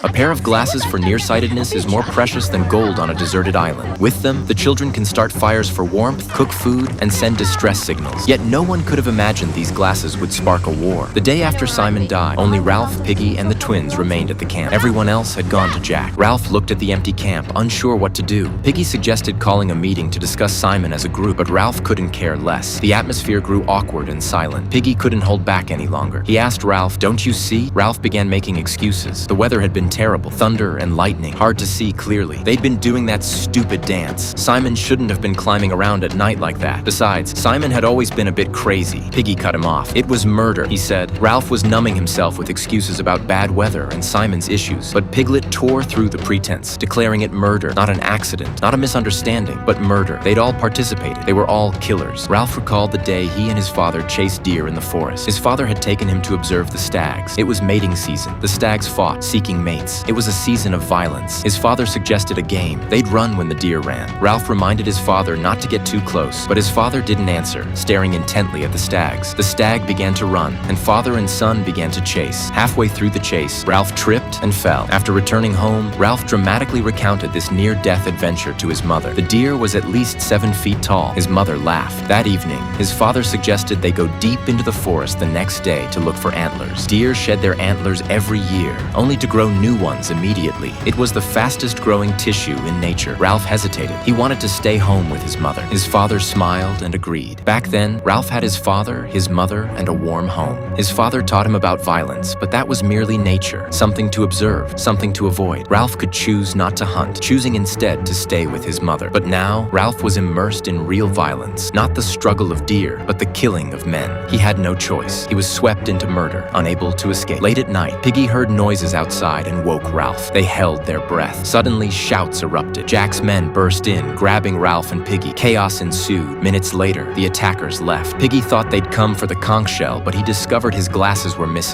A pair of glasses for nearsightedness is more precious than gold on a deserted island. With them, the children can start fires for warmth, cook food, and send distress signals. Yet no one could have imagined these glasses would spark a war. The day after Simon died, only Ralph, Piggy, and the twins remained at the camp. Everyone else had gone to Jack. Ralph looked at the empty camp, unsure what to do. Piggy suggested calling a meeting to discuss Simon as a group, but Ralph couldn't care less. The atmosphere grew awkward and silent. Piggy couldn't hold back any longer. He asked Ralph, "Don't you see?" Ralph began making excuses. The weather had been terrible. Thunder and lightning. Hard to see clearly. They'd been doing that stupid dance. Simon shouldn't have been climbing around at night like that. Besides, Simon had always been a bit crazy. Piggy cut him off. "It was murder," he said. Ralph was numbing himself with excuses about bad weather and Simon's issues. But Piglet tore through the pretense, declaring it murder. Not an accident, not a misunderstanding, but murder. They'd all participated. They were all killers. Ralph recalled the day he and his father chased deer in the forest. His father had taken him to observe the stags. It was mating season. The stags fought, seeking mates. It was a season of violence. His father suggested a game. They'd run when the deer ran. Ralph reminded his father not to get too close, but his father didn't answer, staring intently at the stags. The stag began to run, and father and son began to chase. Halfway through the chase, Ralph tripped and fell. After returning home, Ralph dramatically recounted this near-death adventure to his mother. The deer was at least 7 feet tall. His mother laughed. That evening, his father suggested they go deep into the forest the next day to look for antlers. Deer shed their antlers every year, only to grow new ones immediately. It was the fastest growing tissue in nature. Ralph hesitated. He wanted to stay home with his mother. His father smiled and agreed. Back then, Ralph had his father, his mother, and a warm home. His father taught him about violence, but that was merely nature, something to observe, something to avoid. Ralph could choose not to hunt, choosing instead to stay with his mother. But now, Ralph was immersed in real violence, not the struggle of deer, but the killing of men. He had no choice. He was swept into murder, unable to escape. Late at night, Piggy heard noises outside and woke Ralph. They held their breath. Suddenly, shouts erupted. Jack's men burst in, grabbing Ralph and Piggy. Chaos ensued. Minutes later, the attackers left. Piggy thought they'd come for the conch shell, but he discovered his glasses were missing.